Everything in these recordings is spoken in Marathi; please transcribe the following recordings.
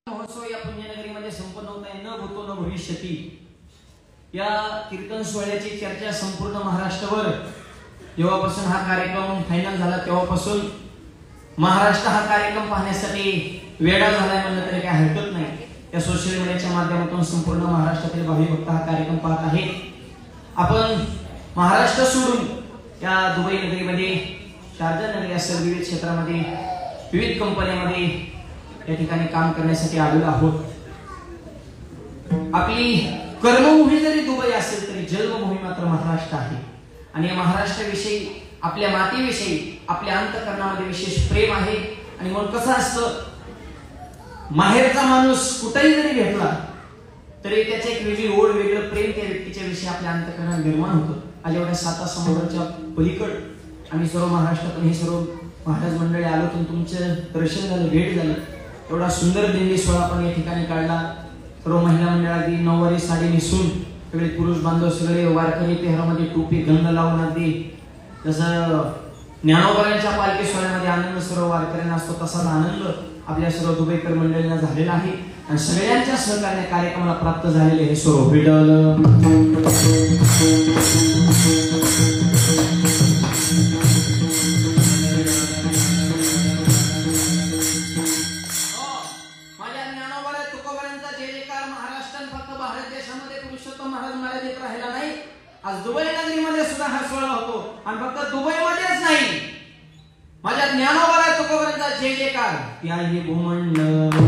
महोत्सव या पुण्यनगरीमध्ये संपन्न होत आहे. न भूतो न भविष्यती या कीर्तन सोहळ्याची चर्चा संपूर्ण महाराष्ट्रावर जेव्हापासून हा कार्यक्रम फायनल झाला तेव्हापासून महाराष्ट्र हा कार्यक्रम पाहण्यासाठी वेडा झालाय म्हणलं तरी काही हरकत नाही. या सोशल मीडियाच्या माध्यमातून संपूर्ण महाराष्ट्रातील भावी भक्त हा कार्यक्रम पाहत आहे. आपण महाराष्ट्र सोडून या दुबई नगरीमध्ये शारजा नगरी असेल विविध क्षेत्रामध्ये विविध कंपन्यांमध्ये या ठिकाणी काम करण्यासाठी आलेलो आहोत. आपली कर्मभूमी जरी दुबई असेल तरी जन्मभूमी मात्र महाराष्ट्र आहे. आणि या महाराष्ट्राविषयी आपल्या मातीविषयी आपल्या अंतःकरणामध्ये विशेष प्रेम आहे. आणि म्हणून कसं असतं, माहेरचा माणूस कुठेही जरी भेटला तरी त्याचे एक वेगळी ओढ वेगळं प्रेम त्या व्यक्तीच्या विषयी आपल्या अंतःकरणात निर्माण होतं. आज एवढ्या 7 समुद्राच्या पलीकड आम्ही सर्व महाराष्ट्रातून हे सर्व महाराज मंडळी आलो, तुमचं दर्शन झालं, भेट झालं. एवढा सुंदर दिंडी सोहळा आपण या ठिकाणी काढला. सर्व महिला मंडळ अगदी नऊवारी साडी नेसून सगळे पुरुष बांधव सगळे वारकरी पेहरामध्ये टोपी गंध लावून अगदी जसं ज्ञानोबाच्या पालखी सोहळ्यामध्ये आनंद सर्व वारकऱ्यांना असतो तसाच आनंद आपल्या सर्व दुबईकर मंडळींना झालेला आहे. आणि सगळ्यांच्या सहकार्याने कार्यक्रमाला प्राप्त झालेले हे सर्व विठ्ठल आज दुबई नगरीमध्ये सुद्धा हा सोहळा होतो. आणि फक्त दुबईमध्येच नाही, माझ्या ज्ञानोबा तुकोबांचा जय जयकार या हे भूमंडळ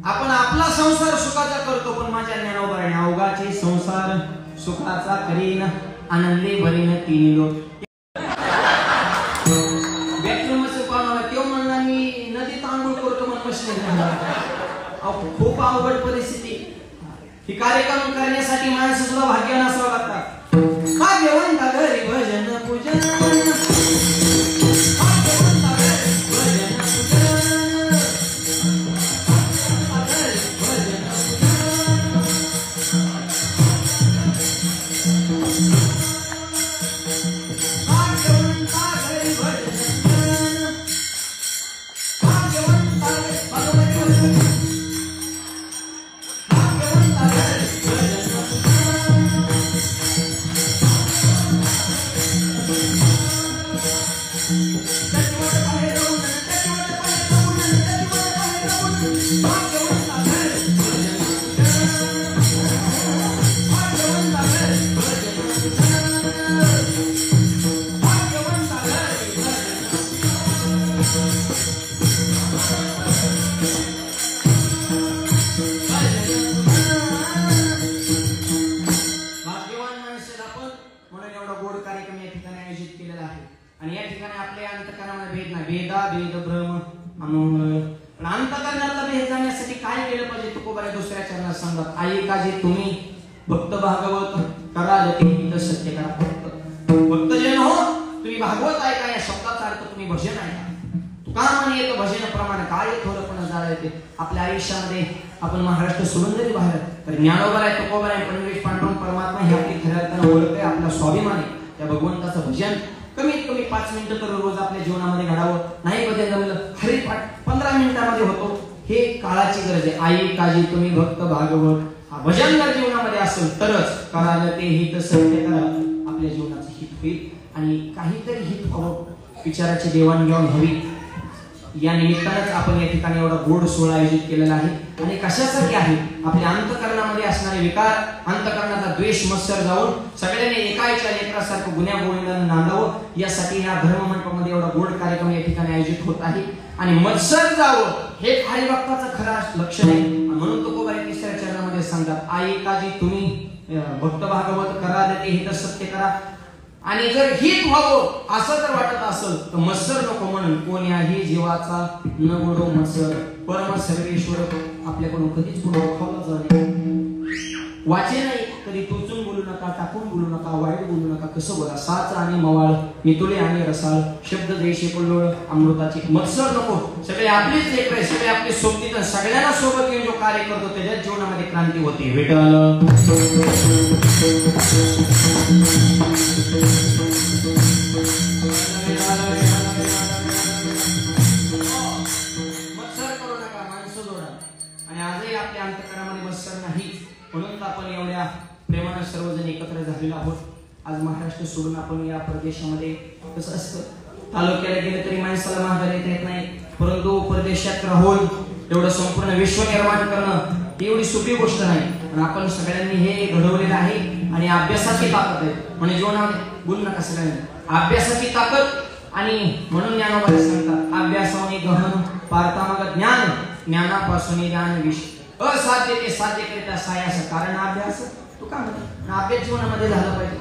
आपण आपला संसार सुखाचा करतो, पण माझ्या ज्ञानोबाने अवघाचे संसार सुखाचा करीन आनंदे भरीन तिन्ही लोक. तो म्हणला मी नदीत आंघोळ करतो म्हणून खूप अवघड परिस्थिती. ही कार्यक्रम करण्यासाठी माणसं सुद्धा भाग्यवान असावं लागतात. भाग्यवंत घरी भजन पूजन तुम्ही भक्त भागवत कराल ते सत्य करा. भक्त जन हो, तुम्ही भागवत ऐका. या शब्दाचा अर्थ तुम्ही भजन ऐका. तुका म्हणे येतं भजन प्रमाण काय थोडंपण जाळते. आपल्या आयुष्यामध्ये आपण महाराष्ट्र सोडून जरी बाहेर तर ज्ञानोबा आहे, तुकोबा आहे, पंडित पांडुरंग परमात्मा हे आपली खऱ्या अर्थाने ओळख आहे. आपला स्वाभिमान आहे. त्या भगवंताचं भजन कमीत कमी 5 मिनिटं तर रोज आपल्या जीवनामध्ये घडावं. नाही बदल जमलं हरिपाठ 15 मिनिटांमध्ये होतो. हे काळाची गरज आहे. आई काजी तुम्ही भक्त भागवत हा भजन जर जीवनामध्ये असेल तरच कराल ते हित सत्य करा. आपल्या जीवनाचं हित होईल आणि काहीतरी हित व्हावं, विचाराची देवाणघेवाण हवी. या निमित्तानेच आपण या ठिकाणी एवढा गोड सोहळा आयोजित केलेला आहे. आणि कशासाठी आहे? आपल्या अंतःकरणामध्ये असणारे विकार, अंतःकरणाचा द्वेष मत्सर जाऊन सगळ्यांनी एकाच्या लेकरासारखं गुन्ह्या गोविंदाने नांदावं, यासाठी या धर्ममंडपामध्ये एवढा गोड कार्यक्रम या ठिकाणी आयोजित होत आहे. आणि मत्सर जावं हे हरिभक्ताचं खरं लक्षण आहे. म्हणून तुकोबाई तिसऱ्या चरणामध्ये सांगतात, आई काजी तुम्ही भक्त भागवत करा, देते हित सत्य करा. आणि जर हित व्हावं असं जर वाटत असेल तर मत्सर नको म्हणून कोण्याही जीवाचा न गोडो मत्सर. परम सर्वेश्वर आपल्याकडून कधीच पुढे खावला जाणे वाचे नाही. कधी टोचून बोलू नका, टाकून बोलू नका, वाईट बोलू नका. कसं बोला? साच आणि मवाळ, मितुले आणि रसाळ, शब्द देशे पल्लोळ अमृताची. मत्सर नको. सगळे आपलीच लेकरं, सगळे आपले सोबतीत, सगळ्यांना सोबत घेऊन जो कार्य करतो त्याच्या जीवनामध्ये क्रांती होते. विठ्ठल मत्सर करू नका, माणसं जोडा. आणि आजही आपल्या अंतःकरणामध्ये मत्सर नाही, म्हणून आपण एवढ्या प्रेमानं सर्वजण एकत्र झालेलो आहोत. आज महाराष्ट्र सोडून आपण या प्रदेशामध्ये, कसं असतं, तालुक्याला गेले तरी माणसाला माघारी येत नाही, परंतु परदेशात राहून एवढं संपूर्ण विश्व निर्माण करणं एवढी सोपी गोष्ट नाही. पण आपण सगळ्यांनी हे घडवलेलं आहे. आणि अभ्यासाची ताकद आहे. म्हणजे जीवनामध्ये बोलू नका सगळ्यांनी, अभ्यासाची ताकद. आणि म्हणून ज्ञानोबा सांगतात, अभ्यासाने गहन पारता मग ज्ञान, ज्ञानापासून ज्ञान विष. असाध्य ते साध्य करिता सायास कारण अभ्यास. तू का म्हणतो? अभ्यास जीवनामध्ये झाला पाहिजे.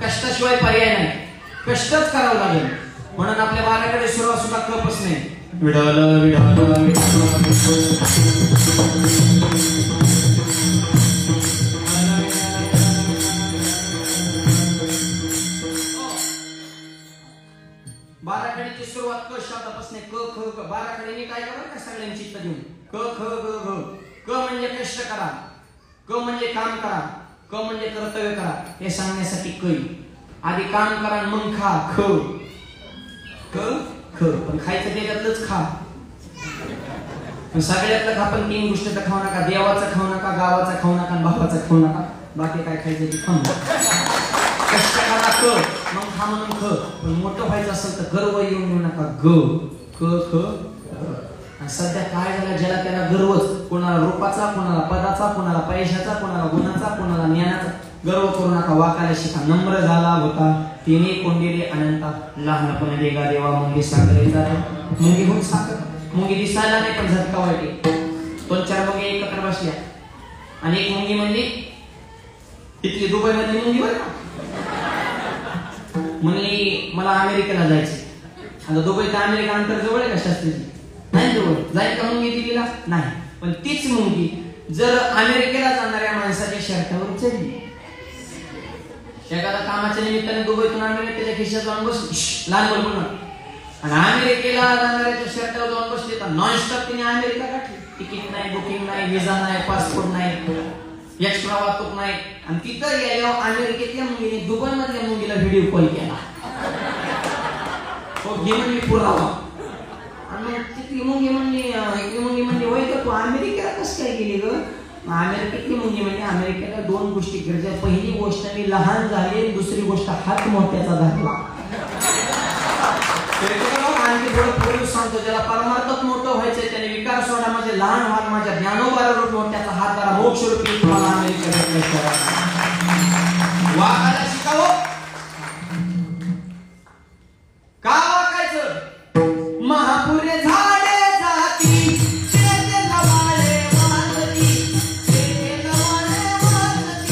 कष्टाशिवाय पर्याय नाही, कष्टच करावं लागेल. म्हणून आपल्या बाराकडे सुरुवात सुद्धा कपच नाही. विढाल विढाल बाराखडीची सुरुवात क शब्दापासून. क ख बाराखडीने काय करा का सगळ्यांची चित्त देऊन. क ख ग घ. क म्हणजे कष्ट करा, क म्हणजे काम करा, क म्हणजे कर्तव्य करा, हे सांगण्यासाठी कै. आधी काम करा मग खा. ख क ख. पण खायचं त्याच्यातलंच खा. सगळ्यातलं खा, पण तीन गोष्टी तर खाऊ नका. देवाचं खाऊ नका, गावाचं खाऊ नका, भावाचं खाऊ नका. बाकी काय खायचं ते खाऊ नका. कष्ट करा क, मग खा म्हणून ख. पण मोठं व्हायचं असेल तर गर्व येऊन येऊ नका. ग क ख. सध्या काय झालं, ज्याला त्याला गर्वच. कोणाला रूपाचा, कोणाला पदाचा, कोणाला पैशाचा, कोणाला गुणाचा, कोणाला ज्ञानाचा. गर्व करू नका, वाकायला शिका. नम्र झाला होता तिने कोंडिले अनंता. लहानपणे देगा देवा मुंगी साखरे जाते. मुंगी होऊन साखर. मुंगी दिसायला नाही पण झटका वाटे. 2-4 मुंगी एकत्र बसल्या आणि एक मुंगी म्हणली, तिथली दुबई मधली मुंगी बरं का, म्हणली मला अमेरिकेला जायचं. आता दुबई ते अमेरिका अंतर जवळ आहे का शास्त्रीची? नाही जवळ. जाईल का मुंगी दिलीला? नाही. पण तीच मुंगी जर अमेरिकेला जाणाऱ्या माणसाच्या शर्टावर चढली, एखादा कामाच्या निमित्ताने दुबईतून अमेरिकेच्या खिशात जाऊन बसली, लहान बोलून, आणि अमेरिकेला जाणाऱ्याच्या शर्टावर जाऊन बसली तर नॉनस्टॉप तिने अमेरिका गाठली. तिकीट नाही, बुकिंग नाही, व्हिसा नाही, पासपोर्ट नाही, एक्स्ट्रा वाहतूक नाही. आणि तिथं गेल्यावर अमेरिकेतल्या मुंगीने दुबई मधल्या मुंगीला व्हिडिओ कॉल केला. हो घे म्हणली पुरावा. आणि तिथली मुंगी म्हणली होय तर तू अमेरिकेला कसं काय गेली ग? अमेरिकेतली मुंगी म्हणजे अमेरिकेला 2 गोष्टी गरजेच्या. पहिली गोष्ट मी लहान झाले, दुसरी गोष्ट हात मोठ्याचा धरला. आणखी थोडं पुढे सांगतो, ज्याला परमार्थात मोठं व्हायचंय त्याने विकार सोडा, म्हणजे लहान व्हाल, माझ्या ज्ञानोबाला मोठ्याचा हात धरा. मोक्ष रूपी तुम्हाला अमेरिकेला वाकायला शिकावं. का वाकायचं? महापुरे झाडे जाती, तेथे लवाळे वाजती, तेथे लवाळे वाजती,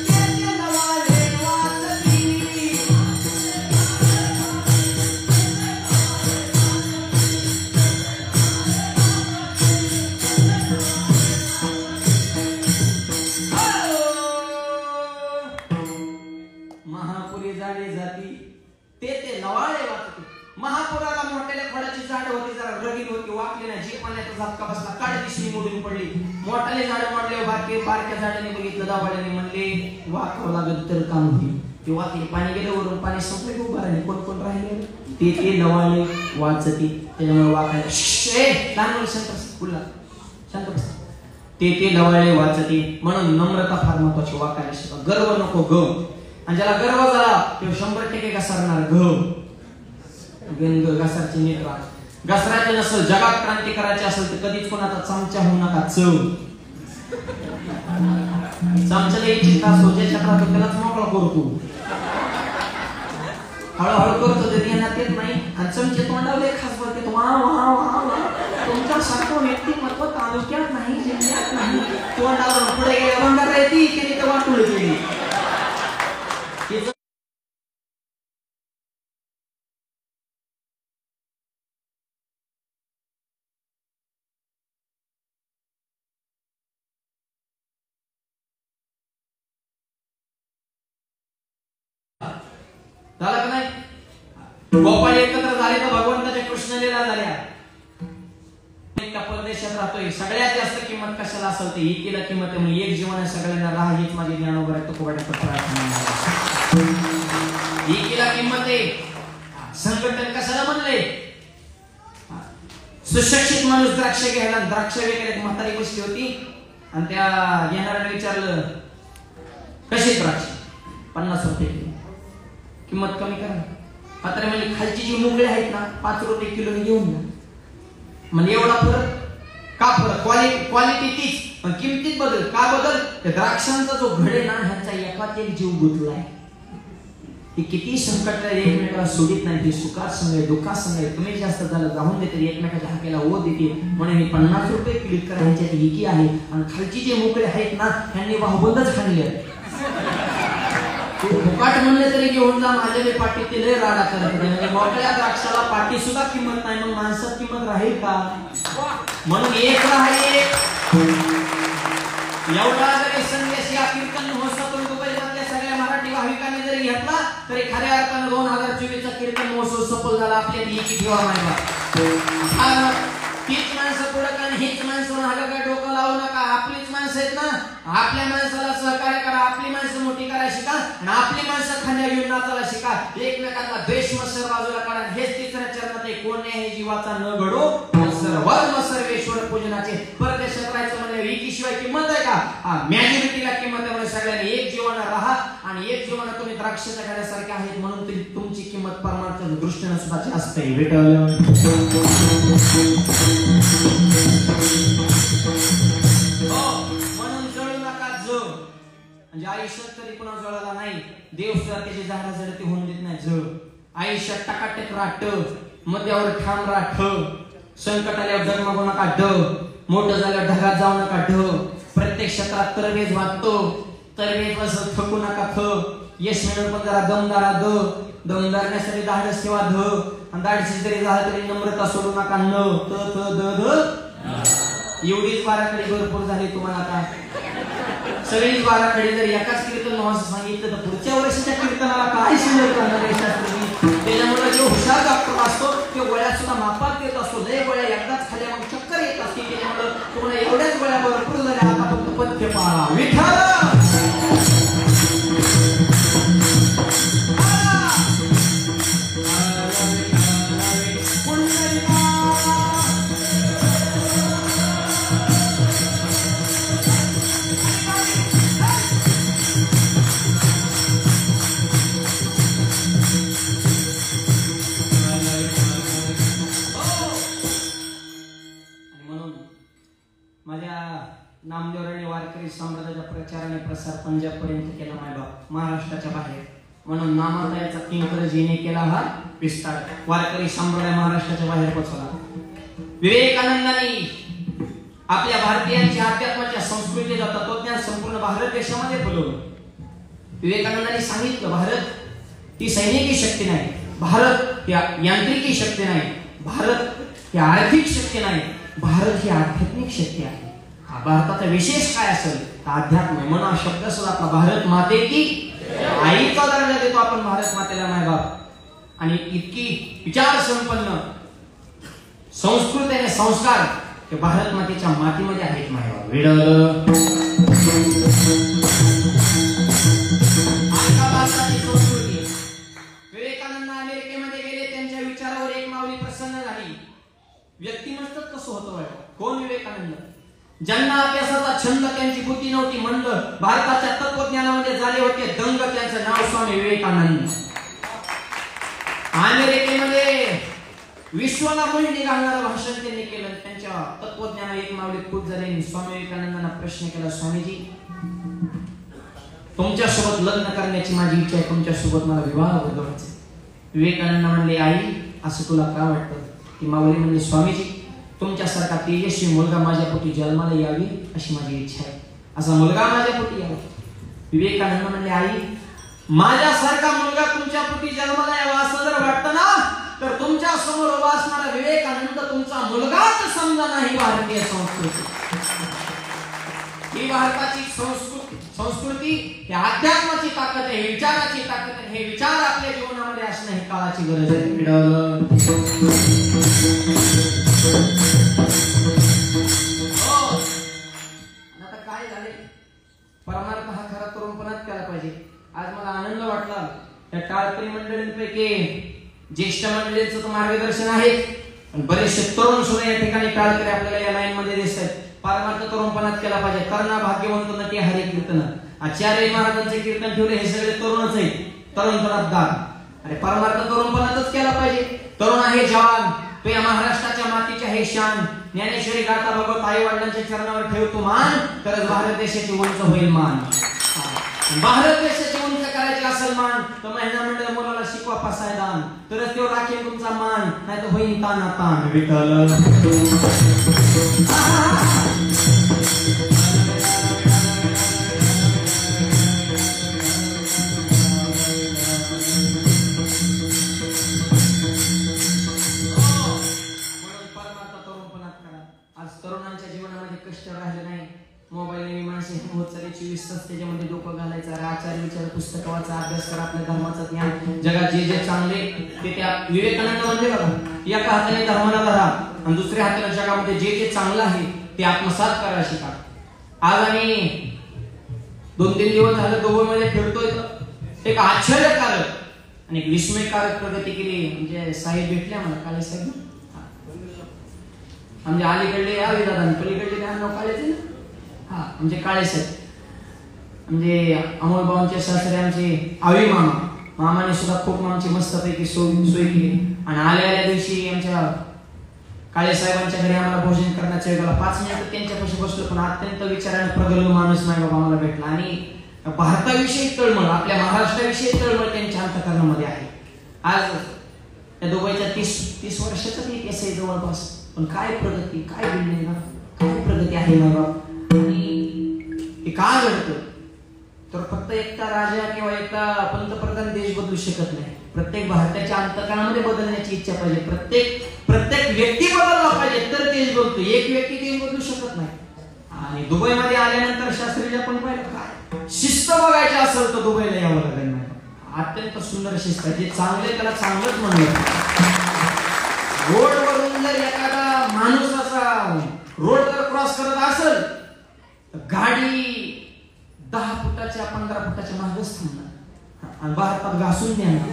तेथे लवाळे वाजती. महापुरे झाडे जाती, तेथे लवाळे वाजती. महापुराला मोठ्या फळाची झाड होती, जरा रगील होती, वाकली नाही, जी पाण्याचा झटका बसला, काळ दिसली मोडून पडली. मोठाले झाड मोडले, बारक्या झाडाने बघितलं, दावाड्याने म्हणले वाकावं लागेल तर काम होईल. ते वाकले, पाणी गेलं वरून, पाणी संपले, उभा राहिले. कोण कोण राहिले? ते लवाळे वाचती. त्याच्यामुळे वाकायला लहान शांत बस. ते लवाळे वाचती. म्हणून नम्रता फार महत्वाची. वाकायला शिका. गर्व नको ग. आणि ज्याला गर्व झाला तो 100% घसरणार. ग घसरची नीट राहा. घसरायचं नसेल, जगात क्रांती करायची असेल तर कधीच कोणाचा चमचा होऊ नका. चमच्याला एक चिंता असतो, ज्याच्यात राहतो त्यालाच मोकळा करतो. हळूहळू करतो ते ध्यानात येत नाही आणि चमचे तोंडावले खास बोलते. तुमच्यासारखं व्यक्तिमत्व तालुक्यात नाही, जिल्ह्यात नाही. तोंडावर पुढे गेल्या बंगार येते की तिथे वाटून गेली. झालं का नाही? गोपाळ एकत्र झाले तर भगवंताच्या कृष्णलीला झाल्या. एका परदेशात राहतोय, सगळ्यात जास्त किंमत कशाला असेल ते एकीला किंमत आहे. म्हणून एक जीवन आहे, सगळ्यांना राहा हीच माझी ज्ञानोबर आहे. एकीला किंमत आहे. संघटन कशाला म्हणले? सुशिक्षित माणूस द्राक्ष घ्यायला, द्राक्ष वेगळे म्हातारी बसली होती आणि त्या घेणाऱ्याने विचारलं कशी द्राक्ष? 50 रुपये किलो. किंमत कमी करा. म्हातारी म्हणजे खालची जी मुगळे आहेत ना 5 रुपये किलो घेऊन जा. म्हणजे एवढा फरक का? फरक क्वालिटी तीच पण किमतीत बदल. का बदल? द्राक्षांचा जो घडे ना ह्यांचा एकाच एक जीव गुंतलाय. ती किती संकट एकमेकाला सोडित नाही. ती सुखात संघ दुःखात संघ कमी जास्त झालं जाऊन देते, एकमेकाच्या हाकेला ओ देते. म्हणून हे 50 रुपये क्लिक करायचे एकी आहे. आणि खालची जे मोकळे आहेत ना ह्यांनी बाहुबंदच खाल्ले. फुकाट म्हणले तरी घेऊन जा, माझ्या पाठीत लय राडा करत. म्हणजे मोकळ्या द्राक्षाला पाठी सुद्धा किंमत नाही, मग माणसात किंमत राहील का? म्हणून एक राहिले. एवढा जरी संदेश या कीर्तन महोत्सवातून दुबईमधल्या सगळ्या मराठी भाविकांनी जरी घेतला तरी खऱ्या अर्थानं 2024 चा कीर्तन महोत्सव सफल झाला. आपल्या एकी ठेवा माहिती. हीच माणसं पुढे का हीच माणसं महागा काय डोकं लावू नका. आपलीच माणसं आहेत ना, आपल्या माणसाला सहकार्य करा. आपली माणसं मोठी करायला शिका आणि आपली माणसं खांद्या घेऊन नाचायला शिका. एकमेकांना द्वेष मत्सर बाजूला काढा. हेच तिसऱ्या चरणात आहे. कोण हे जीवाचा न घडो सर्वधर्म सर्वेश्वर पूजनाचे. परदेशात राहायचं म्हणजे एकीशिवाय किंमत आहे का? मॅजॉरिटीला किंमत आहे. म्हणजे सगळ्यांनी एक जीवन राहा आणि एक जीवन तुम्ही द्राक्षाच्या गाड्यासारखे आहेत म्हणून तुमची किंमत परमार्थाच्या दृष्टीने सुद्धा जास्त आहे. विठ्ठल म्हणून जळू नका. म्हणजे आयुष्यात कधी पुन्हा जळाला नाही. देव सुद्धा त्याची झाडा झडती होऊन देत नाही. जळ आयुष्यात टकाटक राहत, मध्यावर ठाम राहत. संकट आल्यावर डगमगू नका. मोठं झाल्यावर ढगात जाऊ नका. प्रत्येक क्षेत्रात तरवेज वाटतो. तरवेज असं थकू नका. यश मिळून पण जरा दमदारा दमदारण्यासाठी धाडस ठेवा. आणि धाडसी जरी झालं तरी नम्रता सोडू नका. एवढीच बाराखडी भरपूर झाली तुम्हाला. आता सगळीच बाराखडी जर एकाच कीर्तन महोत्सव सांगितलं तर पुढच्या वर्षीच्या कीर्तनाला काय शिल्लक करणार आहे शास्त्री? त्याच्यामुळे जो हुशार डॉक्टर असतो ते गोळ्या सुद्धा मापात देत असतो. लय गोळ्या एकदाच खाल्या मग चक्कर येत असते. त्याच्यामुळे तुम्हाला एवढ्याच गोळ्या भरपूर झाल्या. आता फक्त पथ्य पाळा. विठ्ठल नामदेवरांनी वारकरी संप्रदायाचा प्रचार आणि प्रसार पंजाब पर्यंत केला. मायबाप महाराष्ट्राच्या बाहेर. म्हणून नामालयाचा किंकरजीने केला हा विस्तार. वारकरी संप्रदाय महाराष्ट्राच्या बाहेर पोहोचला. विवेकानंदांनी आपल्या भारतीयांच्या अध्यात्माच्या संस्कृतीचा तत्वज्ञान संपूर्ण भारत देशामध्ये फुलवलं. विवेकानंदांनी सांगितलं भारत ही सैनिकी शक्ती नाही, भारत ही यांत्रिकी शक्ती नाही, भारत ही आर्थिक शक्ती नाही, भारत ही आध्यात्मिक शक्ती आहे. भारताचा विशेष काय असेल तर अध्यात्म. म्हणून शब्द सुद्धा आपला भारत माते की आईचा दर्जा देतो आपण भारत मातेला मायबाप. आणि इतकी विचार संपन्न संस्कृती आणि संस्कार ते भारत मातेच्या मातीमध्ये आहेत मायबाप. विवेकानंद अमेरिकेमध्ये गेले. त्यांच्या विचारावर एक माऊली प्रसन्न झाली. व्यक्तिमत्व कसं होतं? कोण? विवेकानंद. ज्यांना अभ्यासाचा छंद त्यांची बुद्धी नव्हती. म्हणलं भारताच्या तत्वज्ञानामध्ये झाले होते दंग. त्यांचं नाव स्वामी विवेकानंद. अमेरिकेमध्ये विश्वाला मोहिनी घालणारं भाषण त्यांनी केलं. त्यांच्या तत्वज्ञानाला एक मावळीत खूप झाले. स्वामी विवेकानंदांना प्रश्न केला, स्वामीजी तुमच्यासोबत लग्न करण्याची माझी इच्छा आहे, तुमच्यासोबत मला विवाह करायचा. विवेकानंद म्हणले, आई असं तुला का वाटतं? ती मावळी म्हणली, स्वामीजी तुमच्यासारखा तेजस्वी मुलगा माझ्या पोटी जन्माला यावी अशी माझी इच्छा आहे, असा मुलगा माझ्या पोटी यावा. विवेकानंद म्हणले, आई माझ्यासारखा मुलगा तुमच्या पोटी जन्माला यावा असं जर वाटतं ना तर तुमच्या समोर उभा असणारा विवेकानंद तुमचा मुलगाच समजा नाही. भारतीय संस्कृती ही भारताची संस्कृती ही अध्यात्माची ताकद आहे, विचाराची ताकद आहे. हे विचार आपल्या जीवनामध्ये असणं ही काळाची गरज आहे. आता काय झाले, परमार्थ हा खरा तरुणपणात केला पाहिजे. आज मला आनंद वाटला त्या टाळकरी मंडळींपैकी ज्येष्ठ मंडळींचं तर मार्गदर्शन आहे, पण बरेचसे तरुण सुद्धा या ठिकाणी टाळकरी आपल्याला या लाईन मध्ये दिसतात. परमार्थ तरुणपणात केला पाहिजे. कर्णा भाग्यवंत नटी हरी कीर्तन, आचार्य महाराजांचे कीर्तन ठेवले हे सगळे तरुणच आहेत. तरुणपणात दान, अरे परमार्थ तरुणपणातच केला पाहिजे. तरुण आहे जवान, तो या महाराष्ट्राच्या मातीचे आहे शान. ज्ञानेश्वरी गाता भगवत आई वडिलांच्या चरणावर ठेवतो मान, तरच भारत देशाची उंच होईल मान. भारत देशाची उंच करायची असेल मान तर महिना मंडळ मुलाला शिकवा फसायदान, तरच तो राखेल तुमचा मान, नाही तर होईल ताना ताण. विठ्ठल तरुणांच्या जीवनामध्ये कष्ट राहिले नाही. मोबाईलने माणसे होत चालली 24 तास त्याच्यामध्ये डोकं घालायचं. आचार्य विचार पुस्तक वाचा, अभ्यास करा, आपल्या धर्माचं ज्ञान. जगात जे जे चांगले ते त्या विवेकानंद म्हणजे बघा, एका हाताने धर्माला धरा आणि दुसऱ्या हाताने जगामध्ये जे जे चांगलं आहे ते आत्मसात करायला शिका. आज आम्ही 2-3 दिवस झालं दुबईमध्ये फिरतोय, एक आश्चर्यकारक आणि एक विस्मयकारक प्रगती केली. म्हणजे साहेब भेटले मला, काळे साहेब, म्हणजे अलीकडले आले दादा, पलीकडले नाव काळेचे ना, हा म्हणजे काळे साहेब. म्हणजे अमोल भाऊंचे सासरे आमचे आवी मामाने सुद्धा खूप आमची मस्तपैकी सोय केली. आणि आल्या दिवशी आमच्या काळे साहेबांच्या घरी आम्हाला भोजन करण्याचा वेळ झाला. 5 मिनिटं त्यांच्यापाशी बसलो, पण अत्यंत विचाराने प्रगल्भ माणूस नाही बाबा आम्हाला भेटला. आणि भारताविषयी तळमळ, आपल्या महाराष्ट्राविषयी तळमळ त्यांच्या अंतःकरणामध्ये आहे. आज त्या दुबईच्या 30 वर्षाचा इतिहास आहे जवळपास, पण काय प्रगती, काय बिल्डिंग, काय प्रगती आहे ना बाबा. आणि हे का घडतं तर फक्त एकटा राजा किंवा एकटा पंतप्रधान देश बदलू शकत नाही. प्रत्येक भारताच्या अंतःकरणामध्ये बदलण्याची इच्छा पाहिजे. प्रत्येक व्यक्ती बदलला पाहिजे तर देश बदलतो. एक व्यक्ती देश बदलू शकत नाही. आणि दुबईमध्ये आल्यानंतर शास्त्रीला पण पाहिलं काय शिस्त बघायची असेल तर दुबईला यावं लागेल. अत्यंत सुंदर शिस्त, जे चांगले त्याला चांगलंच म्हणलं. रोडवरून जर एखादा माणूस असा रोड जर क्रॉस करत असेल तर गाडी 10 फुटाच्या 15 फुटाच्या मागच थांबणार आणि भारतात घासून देणार.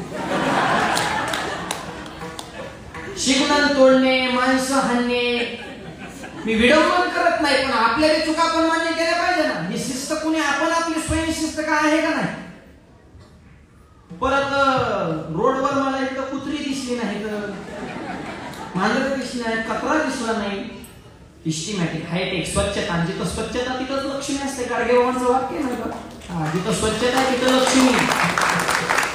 सिग्नल तोडणे, माणसं हाणणे, मी विडंबन करत नाही, पण आपल्या चुका पण मान्य केल्या पाहिजे ना. ही शिस्त कुणी, आपण आपली स्वयंशिस्त काय आहे का नाही. परत रोडवर मला इथं कुत्री दिसली नाही, तर मांजर दिसली नाही, कचरा दिसला नाही. सिस्टमॅटिक, हायटेक, स्वच्छता. जिथं स्वच्छता तिथंच लक्ष्मी असते. गाडगेबाबांचं वाक्य नाही का, जिथं स्वच्छता आहे तिथं लक्ष्मी.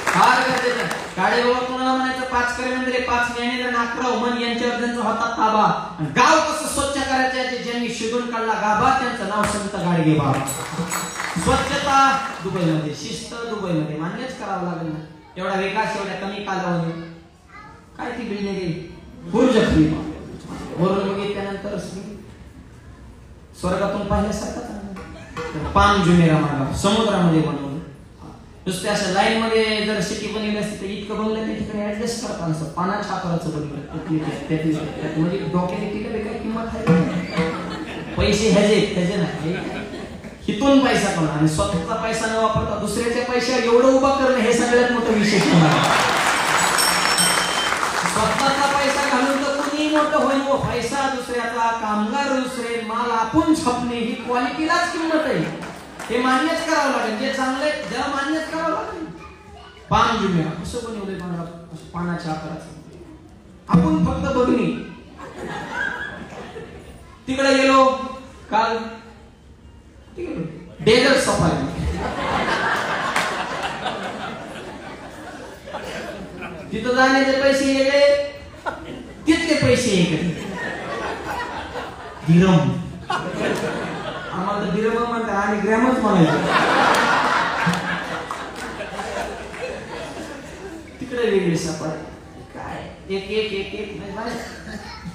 फार गरजेचं. गाडगेबाबा कोणाला म्हणायचं, 5 कर्मेंद्रिय, 5 ज्ञानेंद्रिय, 11 मन यांच्यावर त्यांचा होता ताबा. गाव कसं स्वच्छ करायचं ज्यांनी शिकून काढला गाभा, त्यांचं नाव संत गाडगेबाबा. स्वच्छता दुबईमध्ये, शिस्त दुबईमध्ये, मान्यच करावं लागेल ना. एवढा विकास एवढ्या कमी कालावधीत काय ती बिल्डिंग बुर्ज खलिफा वरून बघितल्यानंतर स्वर्गातून पाहिल्यासारखं पाम जुमेरा मार्ग समुद्रामध्ये बनवलं. नुसते अशा लाईन मध्ये जर सिटी बनवली असते तर इतकं बनलं त्या ठिकाणी ऍडजस्ट करता नसतं. पानाच्या आकाराचं बनवलं म्हणजे डोक्याने तिला काही किंमत आहे. पैसे ह्याचे नाही, हिथून पैसा करणं आणि स्वतःचा पैसा न वापरता दुसऱ्याच्या पैशावर एवढं उभा करणं हे सगळ्यात मोठं विशेष होणार. स्वतःचा पैसा घालून तर कुणी मोठं होईल. पैसा दुसऱ्याचा, कामगार दुसरे, माल आपण छापणे ही क्वालिटीलाच किंमत आहे. हे मान्यच करावं लागेल. जे चांगले ज्याला मान्यच करावं लागेल. पान जुम्या कसं बनवलंय पानाच्या आकाराचं, आपण फक्त बघणे. तिकडे गेलो काल, डेझर्ट सफारी. तिथं जाण्याचे पैसे वेगळे, तिथले पैसे वेगळे. दिरम, आम्हाला तर दिरम म्हणतात, आणि ग्रॅमच म्हणायचं. तिकडे वेगळी सफारी. काय एक एक एक एक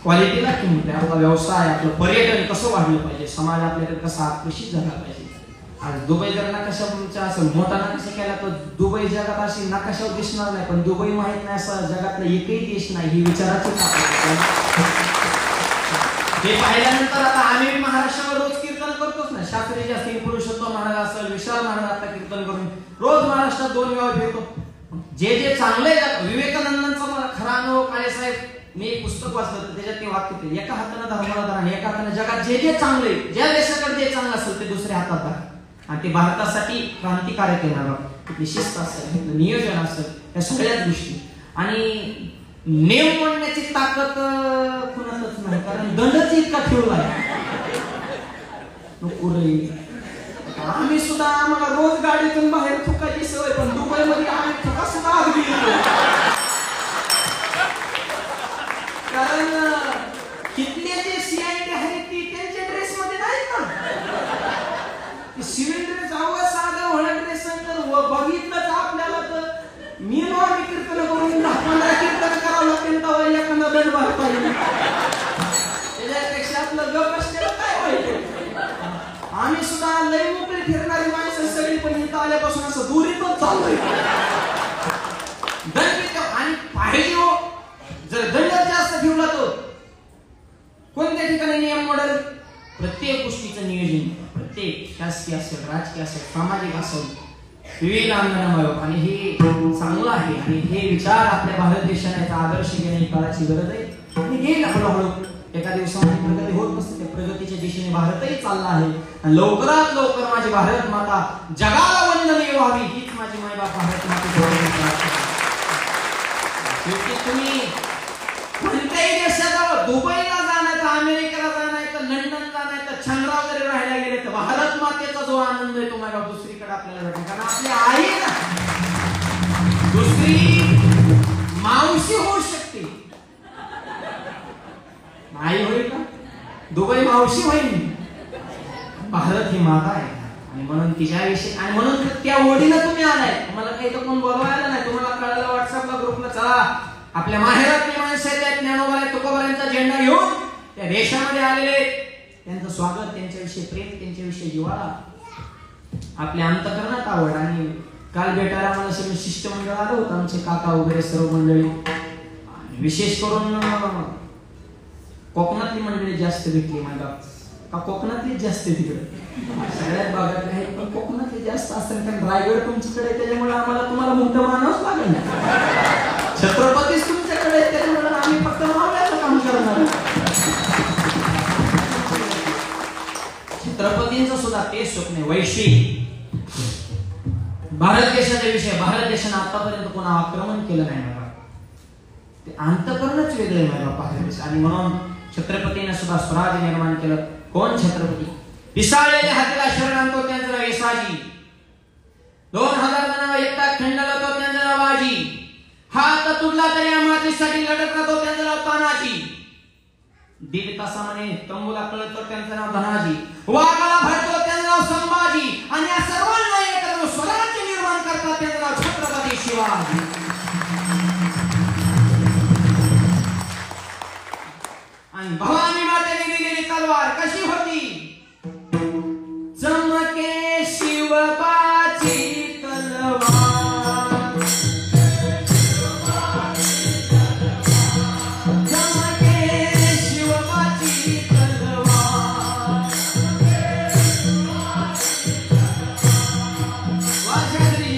क्वालिटीला किंमत आहे. आपला व्यवसाय, आपलं पर्यटन कसं वाढलं पाहिजे, समाज आपल्याकडे कसा आकर्षित झाला पाहिजे. आज दुबई जर नकाशा असेल, मोठा नकाशा केला तर दुबई जगात अशी नकाशावर दिसणार नाही, पण दुबई माहित नाही असं जगातला एकही देश नाही. ही विचाराची हे पाहिल्यानंतर आता आम्ही महाराष्ट्रावर रोज कीर्तन करतोच ना. शास्त्रीच्या स्त्री पुरुषोत्तम महाराज असेल, विशाल महाराज आता कीर्तन करून रोज महाराष्ट्रात 2 वेळा फिरतो. जे जे चांगले, विवेकानंदांचा मला खरा अनुभव काळे साहेब, मी एक पुस्तक वाचलं तर त्याच्यात ते वाक्य होते, एका हाताने धर्माला धरा आणि एका हाताने जगात जे जे चांगले, ज्या देशाकडे जे चांगलं असेल ते दुसऱ्या हातात धरा. आणि ते भारतासाठी क्रांतिकारक येणार. तिथली शिस्त असेल, नियोजन असेल, या सगळ्याच गोष्टी. आणि नेम म्हणण्याची ताकद कुणातच नाही, कारण दंडच इतका ठेवला आहे. आम्ही सुद्धा, आम्हाला रोज गाडीतून बाहेर थुकायची सवय, पण दुबईमध्ये आम्ही थुका सुद्धा आत गेलो. कारण तिथले जे सीआयडी आहेत ती त्यांच्या ड्रेस मध्ये नाहीत ना. सिव्हिल ड्रेस अवघड साधं होणार ड्रेस बघितलं आपल्याला तर मी कीर्तन करून 10-15 कीर्तन करावं लागतील तेव्हा एखादा दंड भरता येईल. त्याच्यापेक्षा आपलं गप असलेलं काय वाईट. आम्ही सुद्धा लय मोकळी फिरणारी माणसं सगळी, पण इथं आल्यापासून असं दुरीतच चाललोय. दंड आणि पाहिजे हो, जर दंड जास्त ठेवला तो कोणत्या ठिकाणी नियम मोडेल. प्रत्येक गोष्टीचं नियोजन, प्रत्येक शासकीय असेल, राजकीय असेल, सामाजिक असेल, विविध अंगणावर, आणि हे चांगलं आहे. आणि हे विचार आपल्या भारत देशाने आदर्श घेणे काळाची गरज आहे. आणि घेईल हळूहळू. एका दिवसामध्ये प्रगती होत नसते, त्या प्रगतीच्या दिशेने भारतही चालला आहे. आणि लवकरात लवकर माझी भारत माता जगाला वंदनीय व्हावी, हीच माझी मायबाप भारत माता. तुम्ही कोणत्याही देशात, दुबईला जाणार तर, अमेरिकेला जाणार तर, लंडन जाणार तर, चंद्रावर जरी राहायला गेले तर भारत मातेचा जो आनंद आहे तो माझ्या दुसरीकडे आपल्याला भेटेल. कारण आपली आई ना दुसरी मावशी होऊ शकते. आई होईल का? दुबई मावशी होईल. भारत ही माता आहे, आणि म्हणून तिच्याविषयी, आणि म्हणून त्या ओढीला तुम्ही आलाय. तुम्हाला काही तर कोण बोलवायला नाही. तुम्हाला कळलं व्हॉट्सअपला ग्रुपला, चला आपल्या माहेरातली माणसं आहेत, ज्ञानोबा तुकोबारांचा झेंडा घेऊन त्या देशामध्ये आलेले, त्यांचं स्वागत, त्यांच्याविषयी प्रेम, त्यांच्याविषयी जिव्हाळा, आपल्या अंतकरणात आवड. आणि काल भेटायला मला सगळं शिष्टमंडळ आलं होतं, आमचे काका वगैरे सर्व मंडळी. विशेष करून कोकणातली मंडळी जास्त भेटली मला. का कोकणातली जास्त तिकडे, सगळ्यात भागात आहेत, पण कोकणातली जास्त असतात. कारण रायगड तुमच्याकडे, त्याच्यामुळे आम्हाला तुम्हाला मोठं मानावंच लागेल ना. छत्रपतीच तुमच्याकडे, त्याच्यामुळे आम्ही फक्त मावळ्याचं काम करणार. छत्रपतींचं सुद्धा ते स्वप्न आहे, वैश्विक भारत देशाचा विषय. भारत देशाने आतापर्यंत कोणा आक्रमण केलं नाही बाबा, ते अंतकरणच वेगळं आहे माझ्या बाबा. आणि म्हणून छत्रपतीने सुद्धा स्वराज्य निर्माण केलं. कोण छत्रपती? पिसाळलेल्या हातीला शरण आणतो त्यांचं नाव येसाजी. 2000 जणांना एकटा खंडाला तो त्यांचं नाव बाजी. हात तुटला तरी मातीसाठी लढत राहतो त्यांचं नाव तानाजी. 1.5 तासामध्ये तंबूला कळत त्यांचं नाव धनाजी. वाघाला भरतो त्यांचं नाव संभाजी. आणि या सर्वांना एकत्र स्वराज्य निर्माण करतात त्यांचं नाव छत्रपती शिवाजी. आणि भवानी मातेने दिलेली तलवार कशी होती? चमके शिवबाची तलवार, चमके शिवबाची तलवार. वाजरी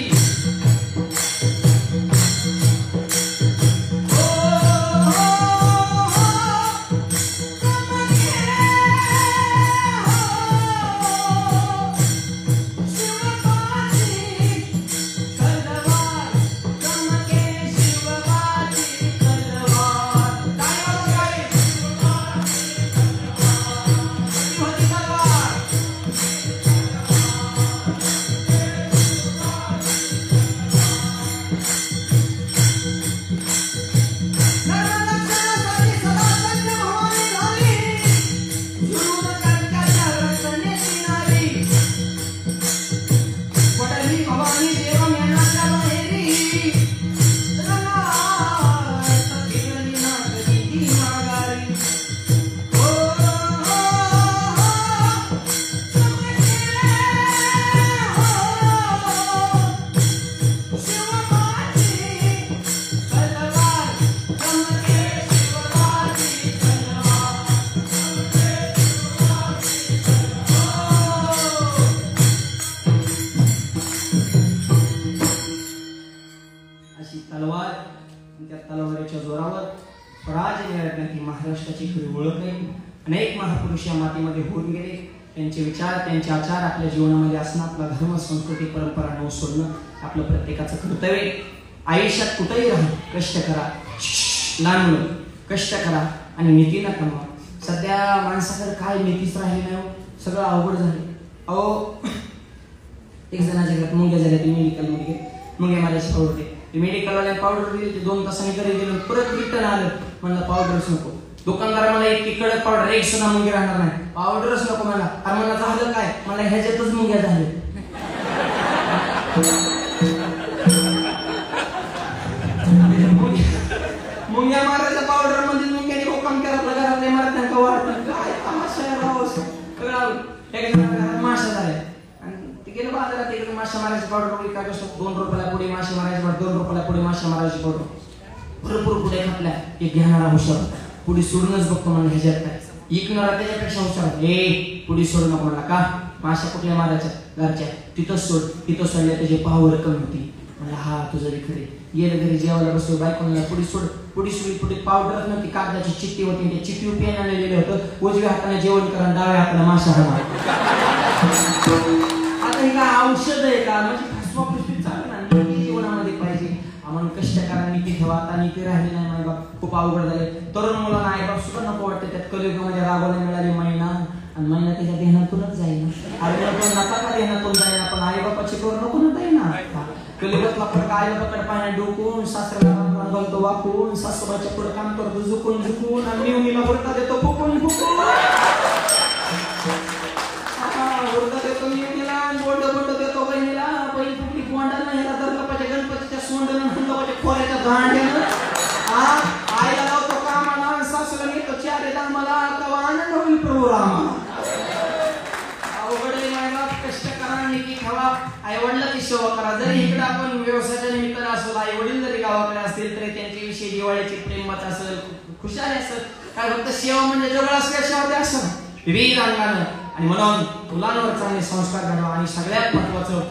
महापुरुषाची खरी ओळख आहे. अनेक महापुरुष या मातीमध्ये होऊन गेले. त्यांचे विचार, त्यांचे आचार आपल्या जीवनामध्ये असणं, आपला धर्म, संस्कृती, परंपरा न सोडणं आपलं प्रत्येकाचं कर्तव्य. आयुष्यात कुठेही राहा, कष्ट करा. लहान मुलं कष्ट करा आणि नीतीनं कमवा. सध्या माणसाकडे काय नीतीच राहिली नाही, सगळं अवघड झाले. अहो, एक जणाच्या घरात मुंग्या झाल्या, ते मेडिकलमध्ये मुंग्या माझ्याशी पावडर ते मेडिकलवाल्या पावडर दिली, ते 2 तासांनी घरी गेलो, परत रिटर्न आलं. म्हणलं पावडरच नको. दुकानदार मला इतकी कडक पावडर, एक सुद्धा मुंगी राहणार नाही, पावडरच नको मला. अरे मला झालं काय? मला ह्याच्यातच मुंग्या झाल्या. मुंग्या मारायच्या पावडर मध्ये मुंग्याने हुकम केला, घरातले मारत नाही का वाटत काय तमाशा आहे. माशा झाल्या आणि ते गेलं बाजारात, एक माशा मारायची पावडर काय कसं 2 रुपयाला पुढे मासे मारायची पावडर, 2 रुपयाला पुढे माशा मारायची पावडर. भरपूर पुढे घातल्या. एक घेणारा हुशार पुढे सोडूनच बघतो म्हणून ह्याच्यात काय. इकणारा त्याच्यापेक्षा हुशार, ए पुढे सोडू नको म्हणला. का? माशा कुठल्या मारायच्या? घरच्या. तिथंच सोड. तिथं सोडल्या त्याची पावर कमी होती. म्हणलं हा तुझं खरे. गेलं घरी जेवायला बसलो, बायकोला पुढे सोड, पुढे सोडी. पुढे पावडर नव्हती, कागदाची चिठ्ठी होती. त्या चिठ्ठी पेन आणलेलं होतं. उजव्या हाताने जेवण करा, डाव्या हाताने माशा हवा. आता हे काय औषध आहे का? म्हणजे फसवाफसवी चालू ना. नीती जीवनामध्ये पाहिजे. आम्हाला कष्ट करा, नीती ठेवा. आता नीती राहिली नाही माय बाप, खूप अवघड झाले. तरुण मुलांना आई बाप सुद्धा नको वाटते. त्यात कलियुगामध्ये रागावला मिळाली महिना आणि महिना त्याच्या देहनातूनच जाईल. आई बाप नका का देहनातून जाईल, पण आई बापाची करू नको ना जाईल ना. कलियुगातला फरक आई बापाकडे पाण्यात डोकून, सासऱ्याला घालतो वाकून, सासूबाच्या पुढे काम करतो झुकून झुकून, आणि मिवणीला हुरका देतो फुकून फुकून. हुरका देतो मिवणीला, बोंड बोंड देतो बहिणीला. बैल फुकली कोंडाला, ह्याला धरला पाहिजे गणपतीच्या सोंडाला, हल्ला पाहिजे खोऱ्याच्या दांड्यानं. आईला लावतो कामाला, सासूला नेतो चारे दामाला. तेव्हा आनंद होईल प्रभू रामाला. अवघड आहे माय बाप, कष्ट करा, नीती ठेवा, आई वडिलांची सेवा करा. जरी इकडे आपण व्यवसायाच्या निमित्ताने असो, आई वडील जरी गावाकडे असतील तरी त्यांच्याविषयी जिव्हाळ्याची प्रेमत असेल, खुशाली असेल. काय फक्त सेवा म्हणजे जवळ असल्या सेवा द्या असं विविध अंगानं. आणि म्हणून मुलांवर चांगले संस्कार घडवा. आणि सगळ्यात महत्वाचं,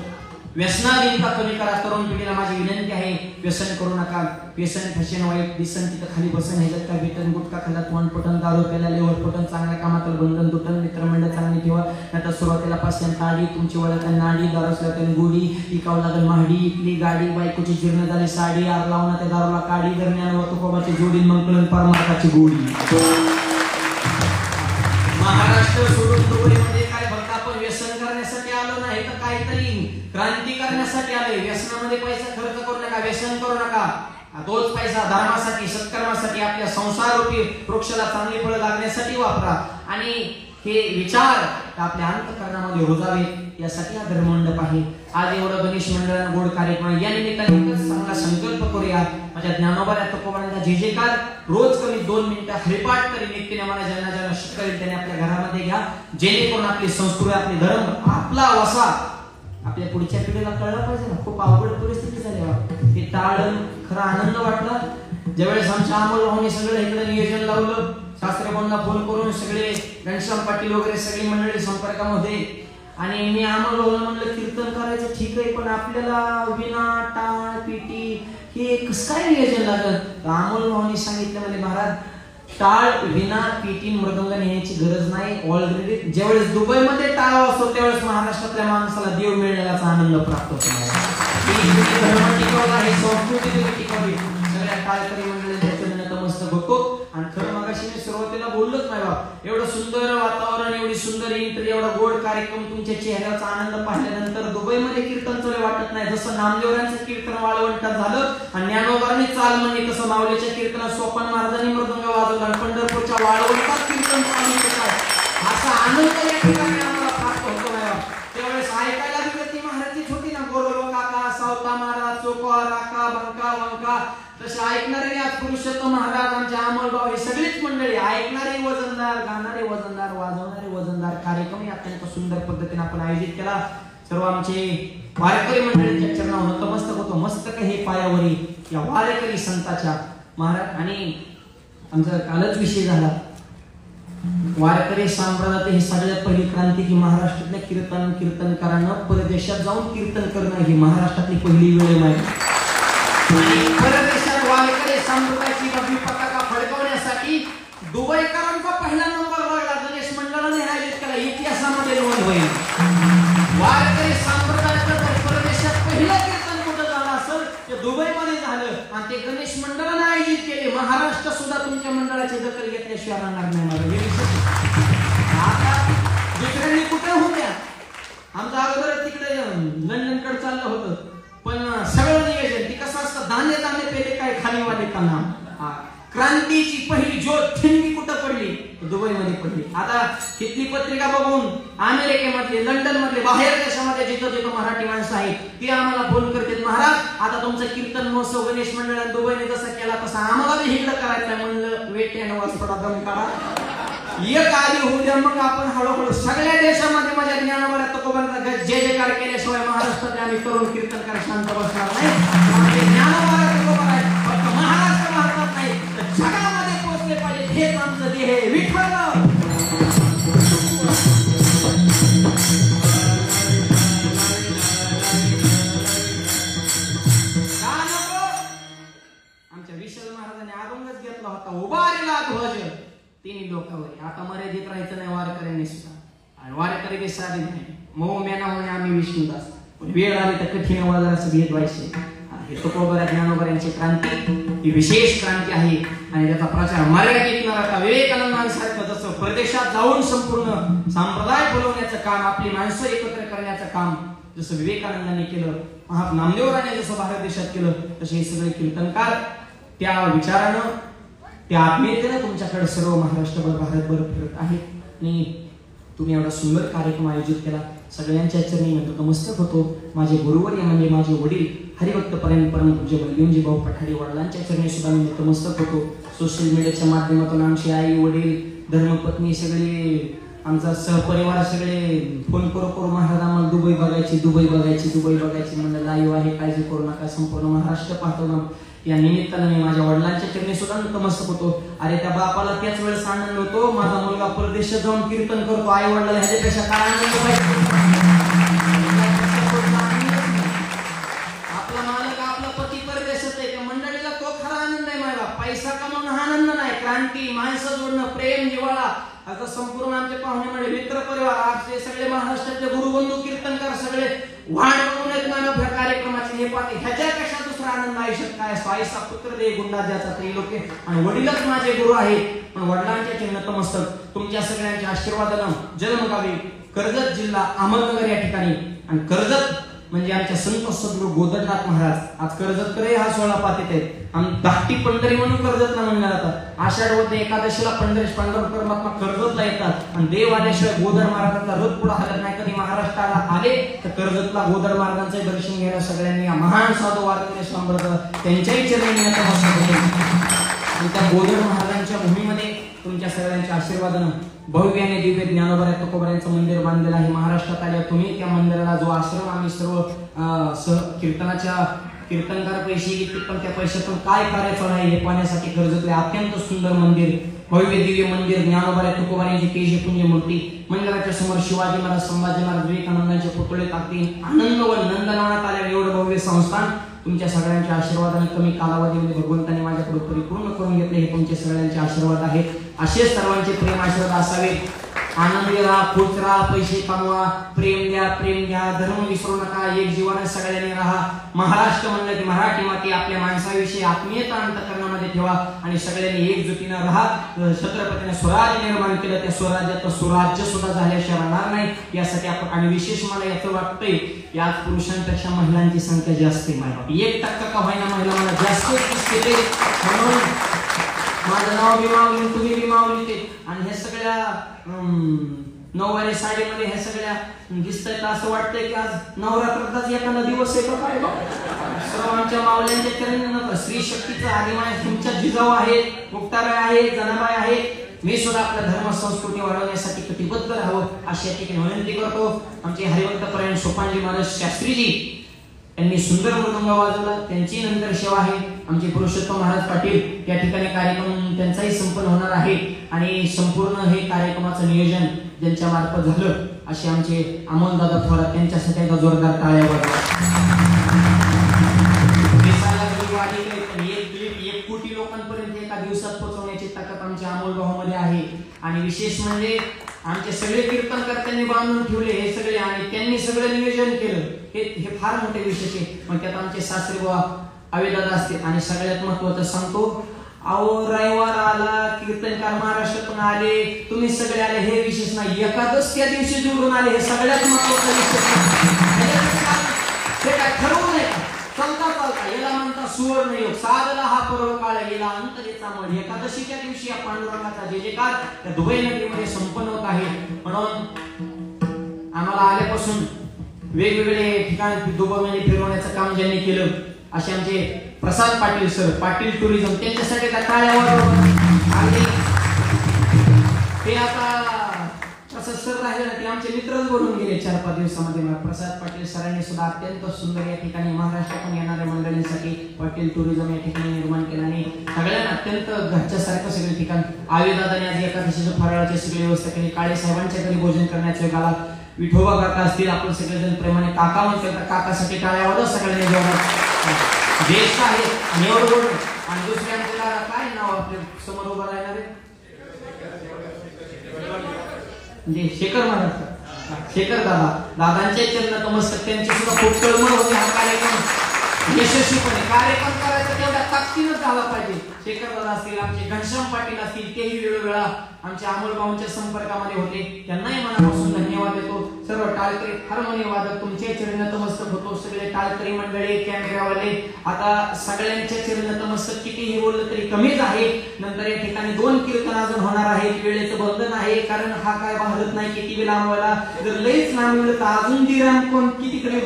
व्यसनाधीनता कमी करा. तरुण पिढीला माझी विनंती आहे, व्यसन करू नका. व्यसन फॅशन वाईट दिसन तिथं खाली बसन. ह्याच्यात काय भेटन? गुटखा खाल्ला तोंड पटन, दारू प्यायला लेवर पटन, चांगल्या कामातलं बंधन तुटन, मित्रमंडळ चांगली ठेवा. नंतर सुरुवातीला पाचशे ताडी, तुमची वळख नाडी, दारू असल्या गोडी, इकावं लागेल महाडी, इकली गाडी, बायकोची जीर्ण झाली साडी, आर लावून त्या दारूला काडी, दरम्यान तुकोबाची जोडी, मग कळून परमार्थाची गोडी. महाराष्ट्र सोडून दुबईमध्ये काय फक्त आपण व्यसन करण्यासाठी आलो नाही, तर काहीतरी क्रांती करण्यासाठी आलोय. व्यसनामध्ये पैसा खर्च करू नका, व्यसन करू नका. तोच पैसा धर्मासाठी, सत्कर्मासाठी, आपल्या संसाररूपी वृक्षाला चांगली फळं लागण्यासाठी वापरा. आणि हे विचार आपल्या अंतःकरणामध्ये रुजावेत, यासाठी हा धर्ममंडप आहे. आज एवढं गणेश मंडळानं गोड कार्यक्रम, या निमित्ताने चांगला संकल्प करूया. माझ्या ज्ञानोबाच्या तुकोबांचा जे जे कार रोज कमी 2 मिनिटं हरिपाठ तरी नित्याने मला ज्यांना शिकवेल त्याने आपल्या घरामध्ये घ्या, जेणेकरून आपली संस्कृती, आपले धर्म, आपला वसा आपल्या पुढच्या पिढीला कळलं पाहिजे ना. खूप अवघड परिस्थिती झाली. ते टाळून खरा आनंद वाटला ज्यावेळेस आमच्या अमोल सगळं इकडे नियोजन लावलं. शास्त्रीबांना फोन करून सगळे घनश्याम पाटील वगैरे सगळी मंडळी संपर्कामध्ये. आणि मी अमोल म्हणलं कीर्तन करायचं ठीक आहे, पण आपल्याला विना टाळ पिटी हे कसं काय नियोजन लागलं? तर अमोल भाऊनी सांगितलं म्हणजे महाराज, टाळ विना पिटी मृदंग नेण्याची गरज नाही. ऑलरेडी ज्यावेळेस दुबईमध्ये टाळ असतो त्यावेळेस महाराष्ट्रातल्या माणसाला देव मिळण्याचा आनंद प्राप्त होतो. संस्कृती टिकवली. सगळ्या टाळकरी मंडळी नतमस्तक होतो. आणि खरं मगाशी मी सुरुवातीला बोललोच नाही बा, एवढं सुंदर वातावरण, एवढी सुंदर एंट्री, एवढा गोड कार्यक्रम, तुमच्या चेहऱ्याचा आनंद पाहिल्यानंतर दुबईमध्ये कीर्तन चले वाटत नाही. जसं नामदेवरांचं कीर्तन वाळवंटात झालं आणि ज्ञानोबांनी चाल म्हणली, तसं माऊलीच्या कीर्तनात सोपान महाराजांनी मृदंग वाजवला, पंढरपूरच्या वाळवंटात कीर्तन चालू होतं. असा आनंद या ठिकाणी आम्हाला प्राप्त होतो. त्यावेळेस ऐकायला ती महाराजची होती ना, गोरलो काका, सावता महाराज, चोका राका, बंका वंका, तसे ऐकणारे आज पुरुषोत्तम महाराज, आमचे अमोलभाऊ, हे सगळीच मंडळी ऐकणारे वजनदार, गाणारे वजनदार, वाजवणारे वजनदार कार्यक्रम अत्यंत सुंदर पद्धतीने आपण आयोजित केला. सर्व आमचे वारकरी मंडळींच्या चरणावर नतमस्तक होतो. मस्तक हे पायावरी या वारकरी संताच्या महाराज. आणि आमचा कालच विषय झाला, वारकरी संप्रदायात हे सगळ्यात पहिली क्रांती की महाराष्ट्रातल्या कीर्तनकारांना परदेशात जाऊन कीर्तन करणं ही महाराष्ट्रातली पहिली वेळ आहे. परदेशात वारकरी संप्रदायाची भव्य पताका फडकवण्यासाठी दुबईकरांचा पहिला नंबर लागला. गणेश मंडळाने आयोजित केला. इतिहासामध्ये नोंद होईल. वारकरी संप्रदायाचं परदेशात पहिलं कीर्तन कुठं झालं असेल ते दुबईमध्ये झालं आणि ते गणेश मंडळाने आयोजित केले. महाराष्ट्र सुद्धा तुमच्या मंडळाची दखल घेतल्याशिवाय राहणार नाही. मला आता दुसऱ्यांनी कुठे होत्या आमचं अगोदर तिकडे लंडनकडे चाललं होतं पण सगळं नियोजन ती कसं असतं. दाणे दाणे पेले काय खाली वाले का नाम. क्रांतीची पहिली ज्योत ठिणगी कुठं पडली दुबईमध्ये पडली. आता तिथली पत्रिका बघून अमेरिकेमधले लंडन मधले बाहेर देशामध्ये जिथं जिथं मराठी माणसं आहेत ती आम्हाला फोन करतात. महाराज आता तुमचं कीर्तन महोत्सव गणेश मंडळाने दुबईने जसं केला तसं आम्हाला बी हिंड करायचं म्हणलं. वेट अँड वॉच थोडा दम काढा. एक आधी होऊ द्या मग आपण हळूहळू सगळ्या देशामध्ये माझ्या ज्ञानोबा तुकोबांचा जय जयकार केल्याशिवाय महाराष्ट्रात आम्ही करून कीर्तन करा शांत बसणार नाही. ज्ञानोबा तुकोबा आहे फक्त महाराष्ट्र भारतात नाही तर जगामध्ये पोहोचले पाहिजे. हेच आमचं ध्येय आहे. विठ्ठल आमच्या विशाल महाराजांनी अभंगच घेतला होता. उभारला ध्वज तिन्ही लोकांवर. आता मर्यादित राहायचं नाही वारकऱ्यांनी सुद्धा. आणि वारकरी बी साधी नाही. मऊ मेना होणे आम्ही विष्णुदास पण वेळ आली तर कठीण वादळाचं भेद व्हायचे. हे तुकोबा ज्ञानोबा यांची क्रांती ही विशेष क्रांती आहे आणि त्याचा प्रचार मर्यादित न राहता विवेकानंदांसारखं जसं परदेशात जाऊन संपूर्ण संप्रदाय बोलवण्याचं काम आपली माणसं एकत्र करण्याचं काम जसं विवेकानंदांनी केलं महात्मा नामदेवराने जसं भारत देशात केलं तसे हे सगळे कीर्तनकार त्या विचारानं त्या आत्मीयतेनं तुमच्याकडे सर्व महाराष्ट्रभर भारतभर फिरत आहेत. आणि तुम्ही एवढा सुंदर कार्यक्रम आयोजित केला. सगळ्यांच्या चरणी नतमस्तक होतो. माझे गुरुवर्य म्हणजे माझे वडील हरिभक्त परमपूज्य बलदेवजी भाऊ पठाडे वडिलांच्या चरणी सुद्धा मी नतमस्तक होतो. सोशल मीडियाच्या माध्यमातून आमची आई वडील धर्मपत्नी सगळे आमचा सहपरिवार सगळे फोन करू महाराज आम्हाला दुबई बघायची म्हणलं लाईव्ह आहे काळजी करू नका संपूर्ण महाराष्ट्र पाहतो ना. या निमित्तानं मी माझ्या वडिलांच्या चरणी सुद्धा नतमस्तक होतो. अरे त्या बापाला त्याच वेळेस आनंद होतो माझा मुलगा परदेशात जाऊन कीर्तन करतो. आई वडिलांना ह्याच्यापेक्षा काय आनंद पाहिजे. आपला मालक आपला पती परदेशात आहे त्या मंडळीला तो खरा आनंद आहे. माझा पैसा कमावणं हा आनंद नाही. क्रांती माणसं जोडणं प्रेम जिव्हाळा आता संपूर्ण आमचे पाहुणे मित्र परिवार आपले सगळे महाराष्ट्रातले गुरुबंधू कीर्तनकार सगळे वाण बघून येत मानव ह्या कार्यक्रमाचे हे पाहते. ह्याच्यापेक्षा दुसरा आनंद आयुष्यात काय असतो. आईचा पुत्र दे गुंडा ज्याचा त्रैलोक्य आणि वडीलच माझे गुरु आहे. पण वडिलांच्या चिन्ह नतमस्तक तुमच्या सगळ्यांच्या आशीर्वादानं जन्मगावी कर्जत जिल्हा अहमदनगर या ठिकाणी आणि कर्जत म्हणजे आमच्या संत सद्गुरू गोदरनाथ महाराज आज कर्जतकडे हा सोहळा पाहत आहेत. धाकटी पंढरी म्हणून कर्जतला म्हणलं जातात. आषाढ वद्य एकादशीला पंढरपूर परमात्मा कर्जतला येतात आणि देव आल्याशिवाय गोदर महाराजांचा रथ पुढे हलत नाही. कधी महाराष्ट्राला आले तर कर्जतला गोदर महाराजांचे दर्शन घ्यायला सगळ्यांनी महान साधू वारकरी समर्थ त्यांच्याही चरणी आणि त्या गोदर महाराजांच्या भूमीमध्ये तुमच्या सगळ्यांच्या आशीर्वादानं भव्य आणि दिव्य ज्ञानोबा तुकोबांचं मंदिर बांधलेलं आहे. महाराष्ट्रात आल्या तुम्ही त्या मंदिराला जो आश्रम आम्ही सर्व कीर्तनाच्या कीर्तनकार पैसे घेतले पण त्या पैशातून काय कार्य चालू आहे हे पाहण्यासाठी कर्जतले अत्यंत सुंदर मंदिर भव्य दिव्य मंदिर ज्ञानोबा तुकोबांची तेजे पुण्य मूर्ती मंदिराच्या समोर शिवाजी महाराज संभाजी महाराज विवेकानंदांचे पुतळे टाकतील आनंद व नंदनवनात आल्या एवढं भव्य संस्थान तुमच्या सगळ्यांच्या आशीर्वादाने कमी कालावधीमध्ये भगवंताने माझ्याकडे परिपूर्ण करून घेतले हे तुमचे सगळ्यांचे आशीर्वाद आहेत. असेच सर्वांचे प्रेम आशीर्वाद असावे. आनंदी राहा खुश राहा पैसे कमवा प्रेम द्या धर्म विसरू नका एक जीवन सगळ्यांनी राहा. महाराष्ट्र म्हणलं की मराठी माती आपल्या माणसाविषयी आत्मीयता अंतःकरणामध्ये ठेवा आणि सगळ्यांनी एकजुटीनं राहा. छत्रपतीने स्वराज्य निर्माण केलं त्या स्वराज्याचं सुराज्य सुद्धा झाल्याशिवाय राहणार नाही. यासाठी आपण आणि विशेष मला याचं वाटतंय यात पुरुषांपेक्षा महिलांची संख्या जास्त आहे. माझ्या 1% का होईना महिला मला जास्त दिसते म्हणून माझं नाव बी मावली तुम्ही बी मावली ते आणि हे सगळ्या नऊवारी साडीमध्ये हे सगळ्या दिसतंय असं वाटतंय की आज नवरात्राचाच एखादा दिवस आहे का काय. सर्वांच्या मावल्यांच्या चरणी स्त्री शक्तीचा आदिमाय तुमच्या जिजाऊ आहेत मुक्ताबाई आहेत जनाबाई आहेत. मी सुद्धा आपल्या धर्म संस्कृती वाढवण्यासाठी कटिबद्ध राहावं अशी या ठिकाणी विनंती करतो. आमचे हरिभक्तपरायण सोपानजी महाराज शास्त्रीजी त्यांनी सुंदर मृदंग वाजवला त्यांची नंतर सेवा आहे. आमचे पुरुषोत्तम महाराज पाटील या ठिकाणी कार्यक्रम त्यांचाही संपन्न होणार आहे आणि संपूर्ण हे कार्यक्रमाचं नियोजन ज्यांच्या मार्फत झालं असे आमचे अमोलदादा थोरात त्यांच्यासाठी एकदा जोरदार टाळ्या वाजवा. 1 कोटी लोकांपर्यंत एका दिवसात पोहोचवण्याची ताकद आमच्या अमोल भाऊ आणि विशेष म्हणजे आमचे सगळे कीर्तनकर्त्यांनी बांधून ठेवले हे सगळे आणि त्यांनी सगळं नियोजन केलं हे फार मोठे विशेष आहे. मग त्यात आमचे सासरे बुवा अविदादा असतील आणि सगळ्यात महत्वाचं सांगतो, अहो रविवार आला, कीर्तनकार महाराष्ट्रातून आले, तुम्ही सगळे आले हे विशेष नाही, एकादश त्या दिवशी जोडून आले हे सगळ्यात महत्वाचं विशेष. हे काय ठरवून आहे का? चालता चालता याला म्हणता सुवर्ण योग, साधला हा पर्व काळ गेला अंतरेचा मळ. एकादशीच्या दिवशी या पांडुरंगाचा जे कार त्या दुबई नगरीमध्ये संपन्न होत आहे. म्हणून आम्हाला आल्यापासून वेगवेगळे ठिकाणी दुबईमध्ये फिरवण्याचं काम ज्यांनी केलं असे आमचे प्रसाद पाटील सर, पाटील टुरिझम, त्यांच्यासाठी त्या टाळ्यावर आणि ते आता असं सर राहिले ना ते आमचे मित्रच बनून गेले 4-5 दिवसामध्ये. प्रसाद पाटील सरांनी सुद्धा अत्यंत सुंदर या ठिकाणी महाराष्ट्रातून येणाऱ्या मंडळींसाठी पाटील टुरिझम या ठिकाणी निर्माण केलं आणि सगळ्यांना अत्यंत घरच्यासारखं सगळे ठिकाण. आयुदादाने आज एकादशीच्या फराळाची सगळी व्यवस्था केली. काळे साहेबांच्या घरी भोजन करण्याच्या काला विठोबा काका असतील, आपण सगळेजण प्रेमाने काका म्हणतो, काकासाठी टाळ्या वाजवा सगळ्यांनी जेवणात ज्येष्ठ आहे आणि एवढं आणि दुसऱ्या काय नाव आपल्या समोर उभं राहणार आहे म्हणजे शेखर महाराज, शेखर दादांच्या चरण नमस्कार. त्यांची सुद्धा खूप तळमळ होती हा कार्यक्रम यशस्वीपणे कार्यक्रम करायचा तेवढ्या ताकदीनच झाला पाहिजे. शेखर दादा असतील, आमचे घनश्याम पाटील असतील, तेही वेळोवेळा आमच्या अमोल भाऊंच्या संपर्कामध्ये होते, त्यांनाही मनापासून धन्यवाद देतो. सर्व टाळकरी हार्मोनी वादक तुमच्या चरण नतमस्तक होतो. सगळे टाळकरी मंडळी, कॅमेरावाले, आता सगळ्यांच्या चरण नतमस्तक. कितीही बोललं तरी कमीच आहे. नंतर या ठिकाणी 2 कीर्तन अजून होणार आहेत. वेळेचं बंधन आहे कारण हा काय भारत नाही किती वेळ लांबवायला, जर लईच लांब तर अजून दिराम कोण किती कडे